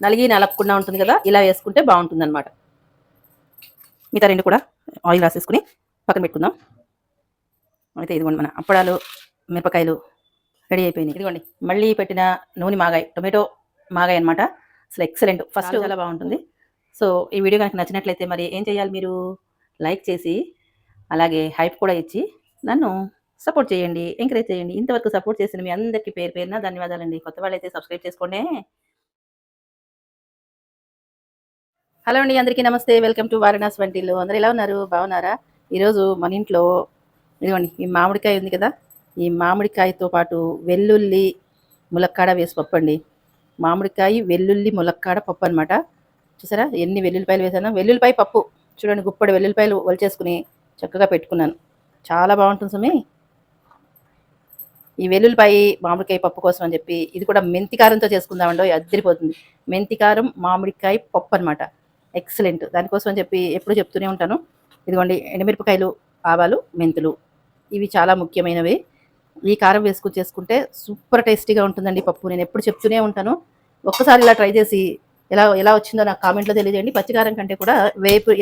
నలగకుండా ఉంటుంది కదా, ఇలా వేసుకుంటే బాగుంటుంది అనమాట. మిగతా రెండు కూడా ఆయిల్ రాసేసుకుని పక్కన పెట్టుకుందాం. అయితే ఇదిగోండి మన అప్పడాలు మిరపకాయలు రెడీ అయిపోయినాయి. ఇదిగోండి మళ్ళీ పెట్టిన నూనె మాగాయ, టొమాటో మాగాయ అనమాట. అసలు ఎక్సలెంట్, ఫస్ట్ చాలా బాగుంటుంది. సో ఈ వీడియో కనుక నచ్చినట్లయితే మరి ఏం చేయాలి, మీరు లైక్ చేసి అలాగే హైప్ కూడా ఇచ్చి నన్ను సపోర్ట్ చేయండి, ఎంకరేజ్ చేయండి. ఇంతవరకు సపోర్ట్ చేసిన మీ అందరికీ పేరు పేరున ధన్యవాదాలండి. కొత్త వాళ్ళైతే సబ్స్క్రైబ్ చేసుకోండి. హలో అండి, అందరికీ నమస్తే. వెల్కమ్ టు వారణాసి వంటిల్లు. అందరు ఎలా ఉన్నారు, బాగున్నారా? ఈరోజు మన ఇంట్లో ఇదిగోండి ఈ మామిడికాయ ఉంది కదా, ఈ మామిడికాయతో పాటు వెల్లుల్లి ములక్కాడ వేసి పప్పు అండి. మామిడికాయ వెల్లుల్లి ములక్కాడ పప్పు అనమాట. చూసారా ఎన్ని వెల్లుల్లిపాయలు వేసానో. వెల్లుల్లిపాయ పప్పు చూడండి, గుప్పడి వెల్లుల్లిపాయలు వలిచేసుకుని చక్కగా పెట్టుకున్నాను. చాలా బాగుంటుంది సుమి. ఈ వెల్లుల్లిపాయ మామిడికాయ పప్పు కోసం అని చెప్పి ఇది కూడా మెంతి కారంతో చేసుకుందామండి, అద్దరిపోతుంది. మెంతి కారం మామిడికాయ పప్పు అనమాట, ఎక్సలెంట్. దానికోసం అని చెప్పి ఎప్పుడు చెప్తూనే ఉంటాను. ఇదిగోండి ఎండుమిరపకాయలు, ఆవాలు, మెంతులు, ఇవి చాలా ముఖ్యమైనవి. ఈ కారం వేసుకుని చేసుకుంటే సూపర్ టేస్టీగా ఉంటుందండి పప్పు. నేను ఎప్పుడు చెప్తూనే ఉంటాను. ఒక్కసారి ఇలా ట్రై చేసి ఎలా ఎలా వచ్చిందో నాకు కామెంట్లో తెలియజేయండి. పచ్చికారం కంటే కూడా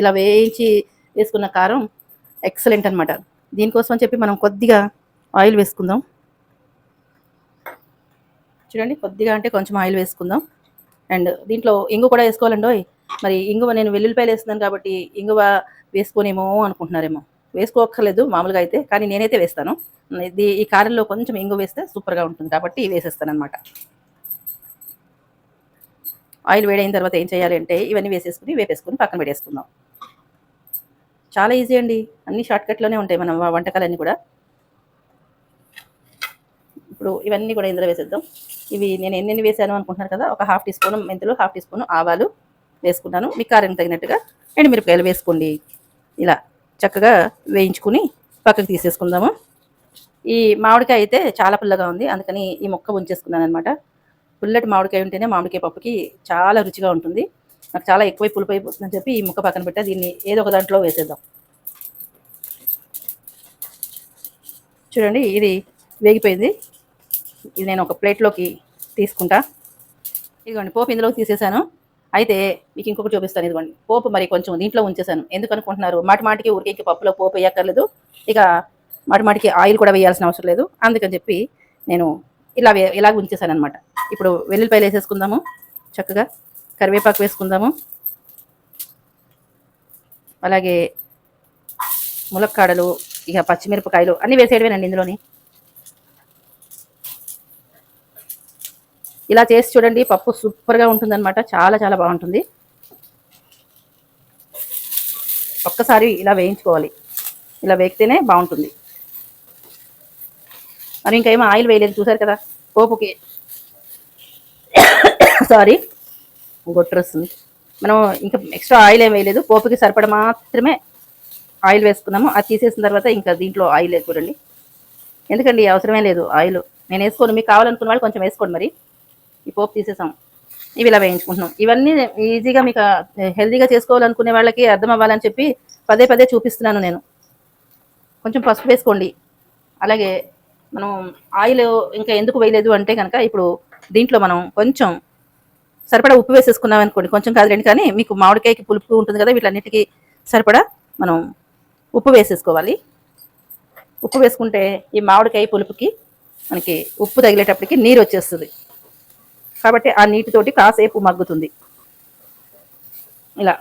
ఇలా వేయించి వేసుకున్న కారం ఎక్సలెంట్ అనమాట. దీనికోసం అని చెప్పి మనం కొద్దిగా ఆయిల్ వేసుకుందాం. చూడండి కొద్దిగా అంటే కొంచెం ఆయిల్ వేసుకుందాం. అండ్ దీంట్లో ఇంగు కూడా వేసుకోవాలండి. మరి ఇంగువ నేను వెల్లుల్లిపాయలు వేస్తున్నాను కాబట్టి ఇంగువ వేసుకోనేమో అనుకుంటున్నారేమో. వేసుకోక్కర్లేదు మామూలుగా అయితే, కానీ నేనైతే వేస్తాను. ఈ కారంలో కొంచెం ఇంగు వేస్తే సూపర్గా ఉంటుంది కాబట్టి వేసేస్తాను అనమాట. ఆయిల్ వేడైన తర్వాత ఏం చేయాలి అంటే ఇవన్నీ వేపేసుకుని పక్కన పెట్టేసుకుందాం. చాలా ఈజీ అండి, అన్ని షార్ట్కట్లోనే ఉంటాయి మన వంటకాలన్నీ కూడా. ఇప్పుడు ఇవన్నీ కూడా ఇందులో వేసేద్దాం. ఇవి నేను ఎన్ని వేసాను అనుకుంటున్నారు కదా, ఒక 1/2 టీ స్పూన్ మెంతులు, 1/2 టీ స్పూన్ ఆవాలు వేసుకున్నాను. మీ కారం తగినట్టుగా ఎండుమిరపకాయలు వేసుకోండి. ఇలా చక్కగా వేయించుకుని పక్కకు తీసేసుకుందాము. ఈ మామిడికాయ అయితే చాలా పుల్లగా ఉంది, అందుకని ఈ ముక్క ఉంచేసుకున్నాను అనమాట. పుల్లటి మామిడికాయ ఉంటేనే మామిడికాయ పప్పుకి చాలా రుచిగా ఉంటుంది. నాకు చాలా ఎక్కువ పులుపు అయిపోతుందని చెప్పి ఈ ముక్క పక్కన పెట్టా. దీన్ని ఏదో ఒక దాంట్లో వేసేద్దాం. చూడండి ఇది వేగిపోయింది. ఇది నేను ఒక ప్లేట్లోకి తీసుకుంటా. ఇదిగోండి పోపు ఇందులోకి తీసేసాను. అయితే మీకు ఇంకొకటి చూపిస్తాను. ఇదిగోండి పోపు మరి కొంచెం దీంట్లో ఉంచేసాను. ఎందుకు అనుకుంటున్నారు, మాటికి ఊరికే పప్పులో పోపు వేయక్కర్లేదు, ఇక మాటికి ఆయిల్ కూడా వేయాల్సిన అవసరం లేదు. అందుకని చెప్పి నేను ఇలాగ ఉంచేసాను అనమాట. ఇప్పుడు వెల్లుల్లిపాయలు వేసేసుకుందాము, చక్కగా కరివేపాకు వేసుకుందాము, అలాగే ములక్కాడలు, ఇక పచ్చిమిరపకాయలు అన్నీ వేసేయడమేనండి ఇందులోని. ఇలా చేసి చూడండి, పప్పు సూపర్గా ఉంటుందన్నమాట. చాలా చాలా బాగుంటుంది. ఒక్కసారి ఇలా వేయించుకోవాలి, ఇలా వేగితేనే బాగుంటుంది. మరి ఇంకేమో ఆయిల్ వేయలేదు చూసారు కదా పోపుకి. సారీ గొట్టరొస్తుంది. మనం ఇంకా ఎక్స్ట్రా ఆయిల్ ఏం వేయలేదు, పోపుకి సరిపడ మాత్రమే ఆయిల్ వేసుకున్నాము. అది తీసేసిన తర్వాత ఇంకా దీంట్లో ఆయిల్ లేదు చూడండి. ఎందుకండి అవసరమే లేదు ఆయిల్, నేను వేసుకోను. మీకు కావాలనుకున్న వాళ్ళు కొంచెం వేసుకోండి. మరి ఈ పోపు తీసేసాం, ఇవి ఇలా వేయించుకుంటున్నాం. ఇవన్నీ ఈజీగా మీకు హెల్తీగా చేసుకోవాలనుకునే వాళ్ళకి అర్థం అవ్వాలని చెప్పి పదే చూపిస్తున్నాను నేను. కొంచెం పసుపు వేసుకోండి. అలాగే మనం ఆయిల్ ఇంకా ఎందుకు వేయలేదు అంటే కనుక, ఇప్పుడు దీంట్లో మనం కొంచెం సరిపడా ఉప్పు వేసేసుకున్నాం అనుకోండి. కొంచెం కాదు రెండు, కానీ మీకు మామిడికాయకి పులుపు ఉంటుంది కదా, వీటన్నిటికీ సరిపడా మనం ఉప్పు వేసేసుకోవాలి. ఉప్పు వేసుకుంటే ఈ మామిడికాయ పులుపుకి మనకి ఉప్పు తగిలేటప్పటికి నీరు వచ్చేస్తుంది కాబట్టి ఆ నీటితోటి కాసేపు మగ్గుతుంది. ఇలా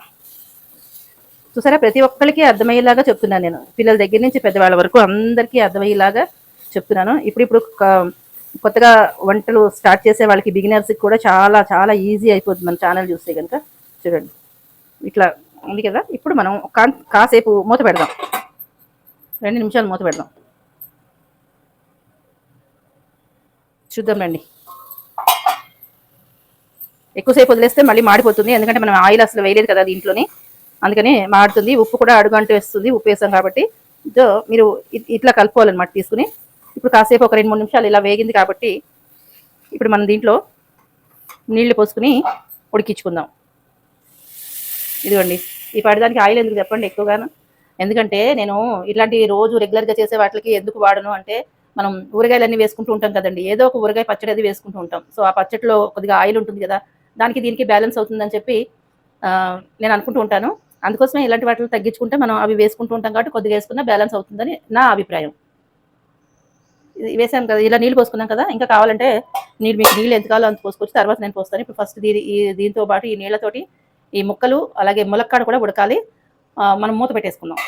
చూసారా, ప్రతి ఒక్కరికి అర్థమయ్యేలాగా చెప్తున్నాను నేను. పిల్లల దగ్గర నుంచి పెద్దవాళ్ళ వరకు అందరికీ అర్థమయ్యేలాగా చెప్తున్నాను. ఇప్పుడు కొత్తగా వంటలు స్టార్ట్ చేసే వాళ్ళకి, బిగినర్స్కి కూడా చాలా చాలా ఈజీ అయిపోతుంది మన ఛానల్ చూస్తే కనుక. చూడండి ఇట్లా ఉంది కదా. ఇప్పుడు మనం కాసేపు మూత పెడదాం, 2 నిమిషాలు మూత పెడదాం. చూద్దాం రండి. ఎక్కువసేపు వదిలేస్తే మళ్ళీ మాడిపోతుంది, ఎందుకంటే మనం ఆయిల్ అసలు వేయలేదు కదా దీంట్లోని, అందుకని మాడుతుంది. ఉప్పు కూడా అడుగంటూ వేస్తుంది, ఉప్పు వేసాం కాబట్టి. మీరు ఇట్లా కలుపుకోవాలన్నమాట తీసుకుని. ఇప్పుడు కాసేపు ఒక 2-3 నిమిషాలు ఇలా వేగింది కాబట్టి ఇప్పుడు మనం దీంట్లో నీళ్లు పోసుకుని ఉడికించుకుందాం. ఇదిగోండి ఈ పడడానికి ఆయిల్ ఎందుకు చెప్పండి ఎక్కువగాను, ఎందుకంటే నేను ఇట్లాంటి రోజు రెగ్యులర్గా చేసే వాటికి ఎందుకు వాడను అంటే, మనం ఊరగాయలన్నీ వేసుకుంటూ ఉంటాం కదండి, ఏదో ఒక ఊరగాయ పచ్చడి అది వేసుకుంటూ ఉంటాం. సో ఆ పచ్చడిలో కొద్దిగా ఆయిల్ ఉంటుంది కదా, దానికి దీనికి బ్యాలెన్స్ అవుతుందని చెప్పి నేను అనుకుంటూ ఉంటాను. అందుకోసమే ఇలాంటి వాటిని తగ్గించుకుంటే మనం అవి వేసుకుంటూ ఉంటాం కాబట్టి కొద్దిగా వేసుకున్నా బ్యాలెన్స్ అవుతుందని నా అభిప్రాయం. వేసాం కదా, ఇలా నీళ్ళు పోసుకున్నాం కదా, ఇంకా కావాలంటే మీకు నీళ్ళు ఎంత కావాలో అంత పోసుకోవచ్చు. తర్వాత నేను పోస్తాను. ఇప్పుడు ఫస్ట్ దీంతో పాటు ఈ నీళ్ళతోటి ఈ ముక్కలు అలాగే ములక్కాడ కూడా ఉడకాలి. మనం మూత పెట్టేసుకుందాం.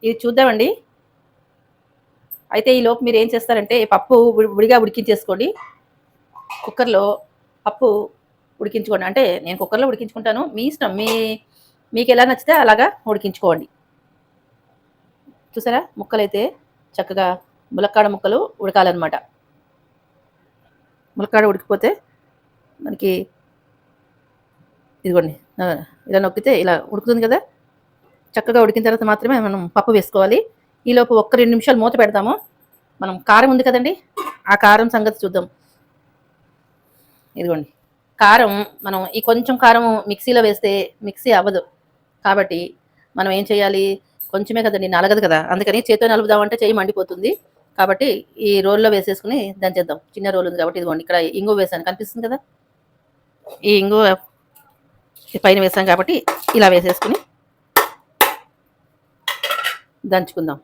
ఇది చూద్దామండి. అయితే ఈ లోపు మీరు ఏం చేస్తారంటే పప్పు విడిగా ఉడికించేసుకోండి. కుక్కర్లో పప్పు ఉడికించుకోండి. అంటే నేను కుక్కర్లో ఉడికించుకుంటాను, మీ ఇష్టం. మీకు ఎలా నచ్చితే అలాగా ఉడికించుకోండి. చూసారా, ముక్కలైతే చక్కగా ములక్కాడ ముక్కలు ఉడకాలన్నమాట. ములక్కాడ ఉడికిపోతే మనకి ఇదిగోండి ఇలా నొక్కితే ఇలా ఉడుకుతుంది కదా. చక్కగా ఉడికిన తర్వాత మాత్రమే మనం పప్పు వేసుకోవాలి. ఈలోపు 1-2 నిమిషాలు మూత పెడతాము. మనం కారం ఉంది కదండి, ఆ కారం సంగతి చూద్దాం. ఇదిగోండి కారం. మనం ఈ కొంచెం కారం మిక్సీలో వేస్తే మిక్సీ అవ్వదు, కాబట్టి మనం ఏం చేయాలి, కొంచెమే కదండి, నలగదు కదా, అందుకని చేతితో నలుపుదామంటే చేయి మండిపోతుంది. కాబట్టి ఈ రోల్లో వేసేసుకుని దంచేద్దాం. చిన్న రోల్ ఉంది కాబట్టి ఇదిగోండి ఇక్కడ ఇంగువ వేసాను, కనిపిస్తుంది కదా, ఈ ఇంగువ పైన వేసాం కాబట్టి ఇలా వేసేసుకుని దంచుకుందాం.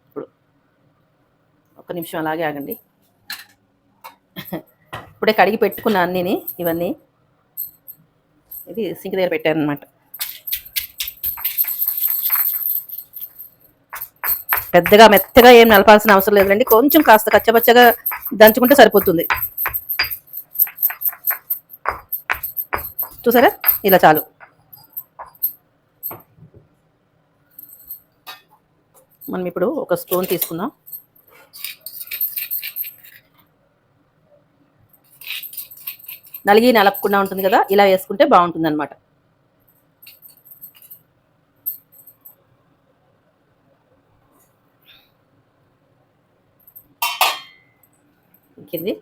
ఇప్పుడు 1 నిమిషం అలాగే ఆగండి. ఇప్పుడే కడిగి పెట్టుకున్నా అన్నీని, ఇవన్నీ ఇది సింక్ దగ్గర పెట్టాను అనమాట. పెద్దగా మెత్తగా ఏం నలపాల్సిన అవసరం లేదండి, కొంచెం కాస్త కచ్చపచ్చగా దంచుకుంటే సరిపోతుంది. చూసారా, ఇలా చాలు. మనం ఇప్పుడు ఒక స్పూన్ తీసుకుందాం. నలపకుండా ఉంటుంది కదా, ఇలా వేసుకుంటే బాగుంటుంది అనమాట. ఇంకేంది,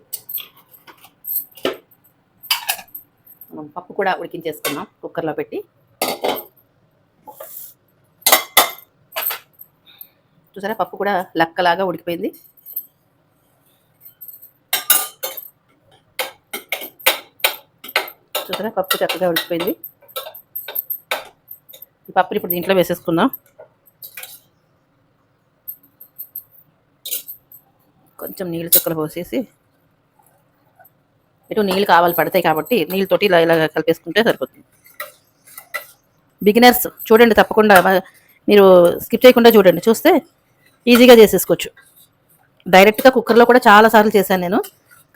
మనం పప్పు కూడా ఉడికించేసుకున్నాం కుక్కర్లో పెట్టి. చూసారా, పప్పు కూడా లక్కలాగా ఉడికిపోయింది. చూసారా, పప్పు చక్కగా ఉడికిపోయింది. ఈ పప్పుని ఇప్పుడు దీంట్లో వేసేసుకుందాం. కొంచెం నీళ్ళు చుక్కలు పోసేసి, ఇటు నీళ్ళు కావాలి పడతాయి కాబట్టి నీళ్ళతోటి ఇలా ఇలా కలిపేసుకుంటే సరిపోతుంది. బిగినర్స్ చూడండి, తప్పకుండా మీరు స్కిప్ చేయకుండా చూడండి, చూస్తే ఈజీగా చేసేసుకోవచ్చు. డైరెక్ట్గా కుక్కర్లో కూడా చాలాసార్లు చేశాను నేను.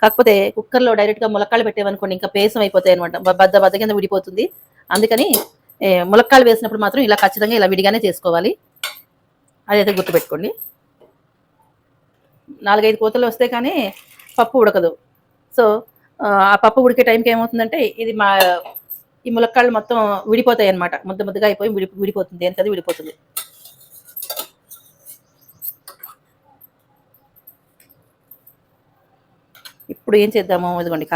కాకపోతే కుక్కర్లో డైరెక్ట్గా ములక్కాళ్ళు పెట్టేవనుకోండి, ఇంకా పేసం అయిపోతాయి అనమాట, బద్ద కింద విడిపోతుంది. అందుకని ములక్కాళ్ళు వేసినప్పుడు మాత్రం ఇలా ఖచ్చితంగా ఇలా విడిగానే చేసుకోవాలి. అదైతే గుర్తుపెట్టుకోండి. 4-5 కోతలు వస్తే కానీ పప్పు ఉడకదు. సో ఆ పప్పు ఉడికే టైంకి ఏమవుతుందంటే ఈ ములక్కాళ్ళు మొత్తం విడిపోతాయి అనమాట, ముద్దగా అయిపోయి విడిపోతుంది, దేనికది విడిపోతుంది. ఇప్పుడు ఏం చేద్దాము, ఇదిగోండి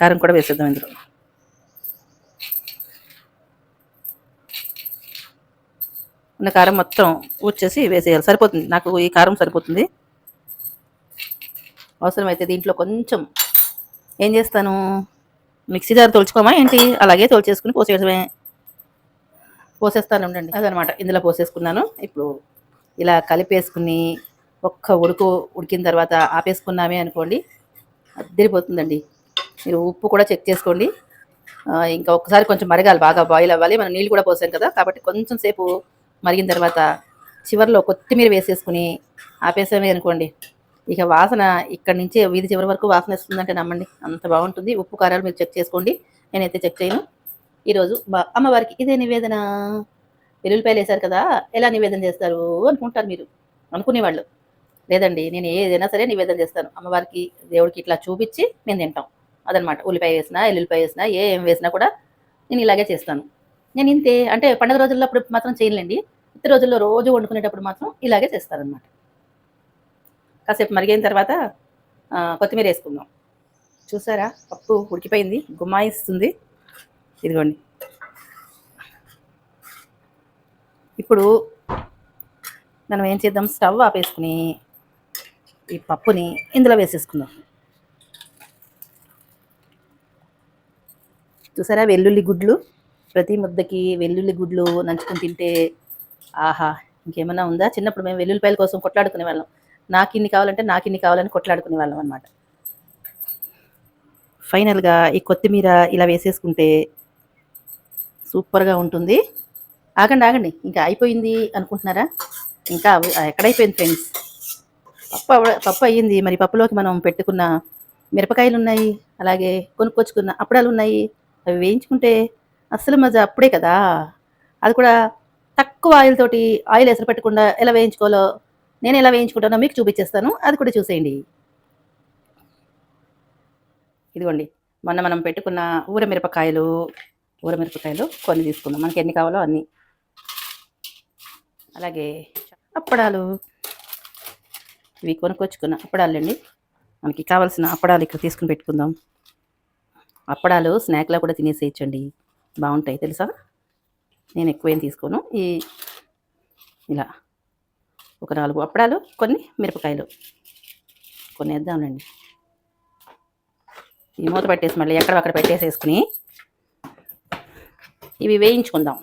కారం కూడా వేసేద్దాం ఇందులో. ఉన్న కారం మొత్తం ఊడ్చేసి వేసేయాలి, సరిపోతుంది. నాకు ఈ కారం సరిపోతుంది. అవసరమైతే దీంట్లో కొంచెం ఏం చేస్తాను, మిక్సీ జార్ తోల్చుకోమా ఏంటి, అలాగే తోల్చేసుకుని పోసేస్తాను ఉండండి. అదనమాట, ఇందులో పోసేసుకున్నాను. ఇప్పుడు ఇలా కలిపేసుకుని ఒక్క ఉడికిన తర్వాత ఆపేసుకున్నామే అనుకోండి, అద్దరిపోతుందండి. మీరు ఉప్పు కూడా చెక్ చేసుకోండి. ఇంకా ఒక్కసారి కొంచెం మరగాలి, బాగా బాయిల్ అవ్వాలి. మనం నీళ్ళు కూడా పోసాం కదా, కాబట్టి కొంచెం సేపు మరిగిన తర్వాత చివరిలో కొత్తిమీర వేసేసుకుని ఆపేసామే అనుకోండి, ఇక వాసన ఇక్కడి నుంచి వీధి చివరి వరకు వాసన వస్తుందంటే నమ్మండి, అంత బాగుంటుంది. ఉప్పు కారాలు మీరు చెక్ చేసుకోండి, నేనైతే చెక్ చేయను. ఈరోజు అమ్మవారికి ఇదే నివేదన. వెల్లుల్లిపాయలు వేశారు కదా, ఎలా నివేదన చేస్తారు అనుకుంటారు మీరు, అనుకునేవాళ్ళు. లేదండి, నేను ఏదైనా సరే నివేదన చేస్తాను అమ్మవారికి, దేవుడికి ఇట్లా చూపించి మేము తింటాం. అదనమాట, ఉల్లిపాయ వేసినా ఎల్లుల్లిపాయ వేసినా ఏం వేసినా కూడా నేను ఇలాగే చేస్తాను. నేను ఇంతే, అంటే పండుగ రోజుల్లో అప్పుడు మాత్రం చేయలేండి, ఇతర రోజుల్లో రోజు వండుకునేటప్పుడు మాత్రం ఇలాగే చేస్తారనమాట. కాసేపు మరిగిన తర్వాత కొత్తిమీర వేసుకుందాం. చూసారా, పప్పు ఉడికిపోయింది, గుమ్మాయిస్తుంది. ఇదిగోండి, ఇప్పుడు మనం ఏం చేద్దాం, స్టవ్ ఆపేసుకుని ఈ పప్పుని ఇందులో వేసేసుకుందాం. చూసారా వెల్లుల్లి గుడ్లు, ప్రతి ముద్దకి వెల్లుల్లి గుడ్లు నంచుకొని తింటే ఆహా ఇంకేమన్నా ఉందా. చిన్నప్పుడు మేము వెల్లుల్లిపాయల కోసం కొట్లాడుకునే వాళ్ళం. నాకు ఇన్ని కావాలంటే నాకు ఇన్ని కావాలని కొట్లాడుకునే వాళ్ళం అనమాట. ఫైనల్గా ఈ కొత్తిమీర ఇలా వేసేసుకుంటే సూపర్గా ఉంటుంది. ఆగండి ఆగండి, ఇంకా అయిపోయింది అనుకుంటున్నారా? ఇంకా ఎక్కడైపోయింది ఫ్రెండ్స్, పప్పు అయ్యింది. మరి పప్పులోకి మనం పెట్టుకున్న మిరపకాయలు ఉన్నాయి, అలాగే కొనుక్కొచ్చుకున్న అప్పడాలు ఉన్నాయి. అవి వేయించుకుంటే అస్సలు మజా అప్పుడే కదా. అది కూడా తక్కువ ఆయిల్ తోటి, ఆయిల్ ఎసరు పెట్టకుండా ఎలా వేయించుకోవాలో నేను ఎలా వేయించుకుంటానో మీకు చూపించేస్తాను, అది కూడా చూసేయండి. ఇదిగోండి, మొన్న మనం పెట్టుకున్న ఊరమిరపకాయలు కొన్ని తీసుకుందాం, మనకి ఎన్ని కావాలో అన్ని. అలాగే అప్పడాలు, ఇవి కొనుక్కొచ్చుకున్న అప్పడాలండి. మనకి కావాల్సిన అప్పడాలు ఇక్కడ తీసుకుని పెట్టుకుందాం. అప్పడాలు స్నాక్లా కూడా తినేసేయచ్చండి, బాగుంటాయి తెలుసా. నేను ఎక్కువేం తీసుకోను. ఇలా ఒక 4 అప్పడాలు, కొన్ని మిరపకాయలు కొన్ని వేద్దాంలేండి. ఈ మూత పెట్టేసి మళ్ళీ ఎక్కడ పెట్టేసేసుకుని ఇవి వేయించుకుందాం.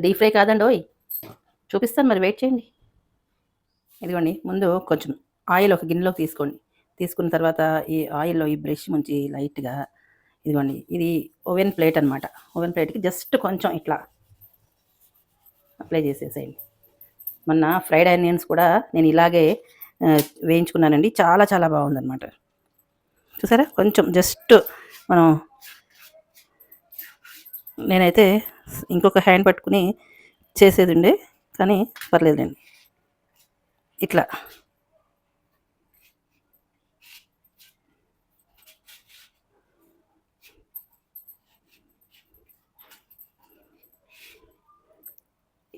డీప్ ఫ్రై కాదండి ఓయ్, చూపిస్తాను మరి, వెయిట్ చేయండి. ఇదిగోండి, ముందు కొంచెం ఆయిల్ ఒక గిన్నెలోకి తీసుకోండి. తీసుకున్న తర్వాత ఈ ఆయిల్లో ఈ బ్రష్ ముంచి లైట్గా, ఇదిగోండి ఇది ఓవెన్ ప్లేట్ అనమాట. ఓవెన్ ప్లేట్కి జస్ట్ కొంచెం ఇట్లా అప్లై చేసేసేయండి. మొన్న ఫ్రైడ్ ఆనియన్స్ కూడా నేను ఇలాగే వేయించుకున్నానండి, చాలా చాలా బాగుందన్నమాట. చూసారా, కొంచెం జస్ట్ మనం, నేనైతే ఇంకొక హ్యాండ్ పట్టుకుని చేసేది ఉండే, కానీ పర్లేదండి. ఇట్లా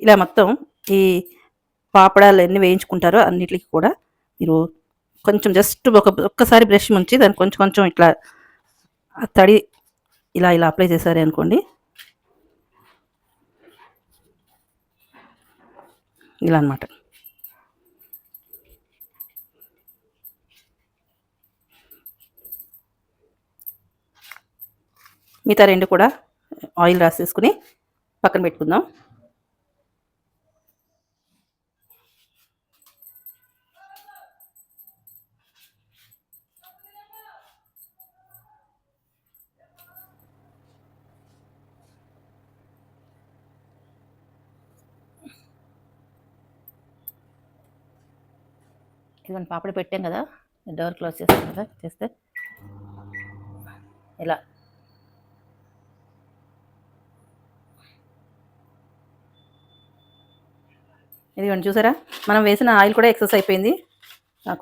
ఇలా మొత్తం ఈ పాపడాలు ఎన్ని వేయించుకుంటారో అన్నిటికి కూడా మీరు కొంచెం జస్ట్ ఒక్కసారి బ్రష్ ముంచి దాన్ని కొంచెం కొంచెం ఇట్లా తడి ఇలా అప్లై చేశారు అనుకోండి, ఇలా అనమాట. మిగతా 2 కూడా ఆయిల్ రాసేసుకుని పక్కన పెట్టుకుందాం. ఇదిగోండి పాపడ పెట్టాం కదా, డోర్ క్లోజ్ చేస్తాం కదా, చేస్తే ఇలా ఇదిగోండి చూసారా, మనం వేసిన ఆయిల్ కూడా ఎక్సెస్ అయిపోయింది.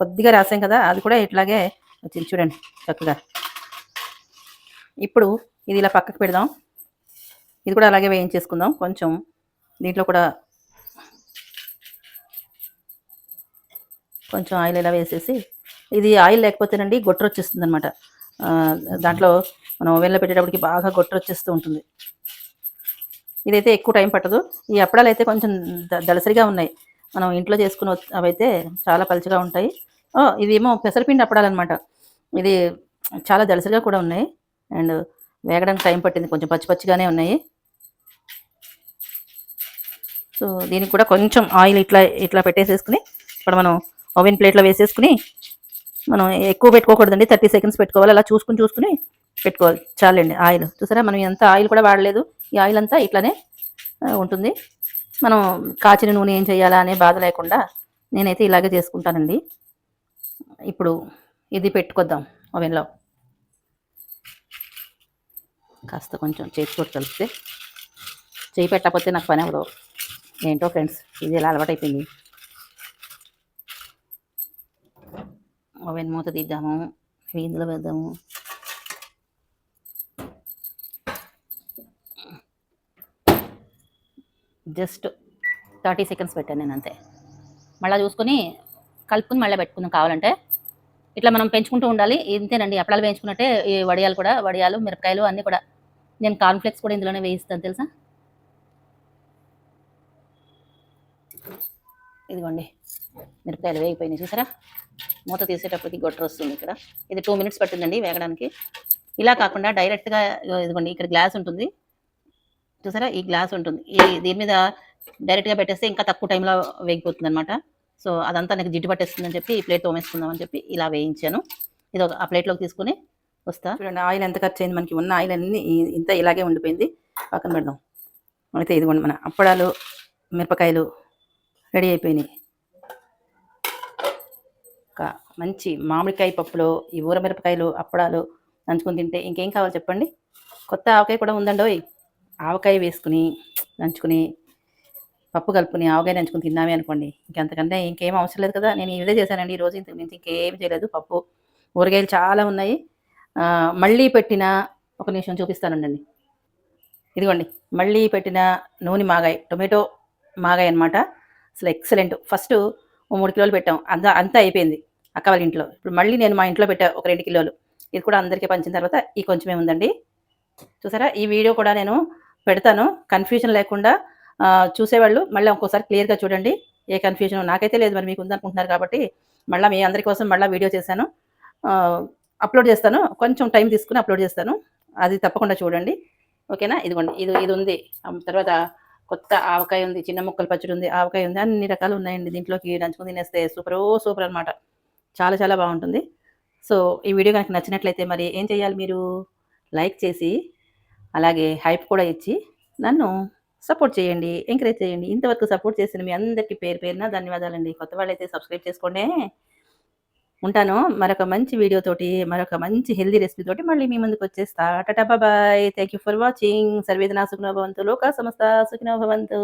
కొద్దిగా రాసాం కదా, అది కూడా ఇట్లాగే వచ్చింది చూడండి చక్కగా. ఇప్పుడు ఇది ఇలా పక్కకు పెడదాం. ఇది కూడా అలాగే వేయించేసుకుందాం. కొంచెం దీంట్లో కూడా కొంచెం ఆయిల్ ఇలా వేసేసి, ఇది ఆయిల్ లేకపోతేనండి గొట్టరు వచ్చేస్తుంది అనమాట. దాంట్లో మనం ఓవెన్లో పెట్టేటప్పటికి బాగా గొట్టరు వచ్చేస్తూ ఉంటుంది. ఇదైతే ఎక్కువ టైం పట్టదు. ఈ అప్పడాలు అయితే కొంచెం దళసరిగా ఉన్నాయి. మనం ఇంట్లో చేసుకుని అవైతే చాలా పలుచగా ఉంటాయి. ఇదేమో పెసరపిండి అప్పడాలు అనమాట. ఇది చాలా దళసరిగా కూడా ఉన్నాయి, అండ్ వేగడానికి టైం పట్టింది, కొంచెం పచ్చి పచ్చిగానే ఉన్నాయి. సో దీనికి కూడా కొంచెం ఆయిల్ ఇట్లా పెట్టేసేసుకుని ఇక్కడ మనం ఓవెన్ ప్లేట్లో వేసేసుకుని, మనం ఎక్కువ పెట్టుకోకూడదండి, 30 సెకండ్స్ పెట్టుకోవాలి. అలా చూసుకుని పెట్టుకోవాలి, చాలండి. ఆయిల్ చూసారా, మనం ఎంత ఆయిల్ కూడా వాడలేదు. ఈ ఆయిల్ అంతా ఇట్లానే ఉంటుంది. మనం కాచిన నూనె ఏం చేయాలా అనే బాధ లేకుండా నేనైతే ఇలాగే చేసుకుంటానండి. ఇప్పుడు ఇది పెట్టుకొద్దాం ఓవెన్లో. కాస్త కొంచెం చేతితోటి కలిపితే, చేయి పెట్టకపోతే నాకు పని అవ్వదు. ఏంటో ఫ్రెండ్స్, ఇది ఎలా అలవాటైపోయింది. ఓవెన్ మూత తీద్దాము, ఇందులో వేద్దాము. జస్ట్ 30 సెకండ్స్ పెట్టాను నేను, అంతే. మళ్ళీ చూసుకొని కలుపుకుని మళ్ళీ పెట్టుకుందాం కావాలంటే. ఇట్లా మనం పెంచుకుంటూ ఉండాలి. ఇంతేనండి, అప్పడాలు వేయించుకున్నట్టే ఈ వడియాలు మిరపకాయలు అన్నీ కూడా. నేను కార్న్ఫ్లెక్స్ కూడా ఇందులోనే వేయిస్తాను తెలుసా. ఇదిగోండి, మిరపకాయలు వేగిపోయినాయి చూసారా. మూత తీసేటప్పటికి గొట్టర వస్తుంది ఇక్కడ. ఇది 2 మినిట్స్ పట్టిందండి వేగడానికి. ఇలా కాకుండా డైరెక్ట్‌గా ఇదిగోండి ఇక్కడ గ్లాస్ ఉంటుంది. చూసారా ఈ గ్లాస్ ఉంటుంది. దీని మీద డైరెక్ట్‌గా పెట్టేస్తే ఇంకా తక్కువ టైంలో వేగిపోతుందనమాట. సో, అదంతా నాకు జిడ్డు పట్టేస్తుందని చెప్పి ఈ ప్లేట్ తోమేసుకుందాం అని చెప్పి ఇలా వేయించాను. ఇది ఆ ప్లేట్‌లోకి తీసుకొని వస్తా. చూడండి ఆయిల్ ఎంత ఖర్చయింది మనకి. ఉన్న ఆయిల్ అన్నీ ఇంత ఇలాగే ఉండిపోయింది. పక్కన పెడదాం. అయితే ఇదిగోండి మన అప్పడాలు, మిరపకాయలు రెడీ అయిపోయినాయి. ఒక మంచి మామిడికాయ పప్పులో ఈ ఊర మిరపకాయలు, అప్పడాలు నంచుకొని తింటే ఇంకేం కావాలి చెప్పండి. కొత్త ఆవకాయ కూడా ఉందండోయ్. ఆవకాయ వేసుకుని నంచుకుని పప్పు కలుపుకొని ఆవకాయ నంచుకొని తిన్నామే అనుకోండి, ఇంకంతకంటే ఇంకేం అవసరం లేదు కదా. నేను ఇదే చేశానండి ఈరోజు. ఇంతకు మించి ఇంకేం చేయలేదు. పప్పు, ఊరగాయలు చాలా ఉన్నాయి. మళ్ళీ పెట్టిన ఒక నిమిషం చూపిస్తానుండండి. ఇదిగోండి మళ్ళీ పెట్టిన నూనె మాగాయ, టొమాటో మాగాయ అనమాట. అసలు ఎక్సలెంట్. ఫస్ట్ 3 కిలోలు పెట్టాం. అంతా అయిపోయింది అక్క వాళ్ళ ఇంట్లో. ఇప్పుడు మళ్ళీ నేను మా ఇంట్లో పెట్టా ఒక 2 కిలోలు. ఇది కూడా అందరికీ పంచిన తర్వాత ఈ కొంచెమే ఉందండి. చూసారా ఈ వీడియో కూడా నేను పెడతాను, కన్ఫ్యూజన్ లేకుండా చూసేవాళ్ళు మళ్ళీ ఇంకోసారి క్లియర్గా చూడండి. ఏ కన్ఫ్యూజన్ నాకైతే లేదు, మరి మీకు ఉందనుకుంటున్నారు కాబట్టి మళ్ళీ మీ అందరి కోసం మళ్ళీ వీడియో చేశాను, అప్లోడ్ చేస్తాను. కొంచెం టైం తీసుకుని అప్లోడ్ చేస్తాను, అది తప్పకుండా చూడండి. ఓకేనా. ఇదిగోండి ఇది ఉంది. తర్వాత కొత్త ఆవకాయ ఉంది, చిన్న ముక్కల పచ్చడి ఉంది, ఆవకాయ ఉంది, అన్ని రకాలు ఉన్నాయండి. దీంట్లోకి నంచుకొని తినేస్తే సూపర్ అనమాట. చాలా చాలా బాగుంటుంది. సో ఈ వీడియో కనుక నచ్చినట్లయితే మరి ఏం చేయాలి మీరు, లైక్ చేసి అలాగే హైప్ కూడా ఇచ్చి నన్ను సపోర్ట్ చేయండి, ఎంకరేజ్ చేయండి. ఇంతవరకు సపోర్ట్ చేసిన మీ అందరికీ పేరు పేరున ధన్యవాదాలండి. కొత్త వాళ్ళైతే సబ్స్క్రైబ్ చేసుకోండి. ఉంటాను మరొక మంచి వీడియోతోటి, మరొక మంచి హెల్దీ రెసిపీ తోటి మళ్ళీ మీ ముందుకు వచ్చేస్తా. Tata bye. Thank you for watching. సర్వేజన సుఖినో భవంతు, లోకా సమస్త సుఖినో భవంతు.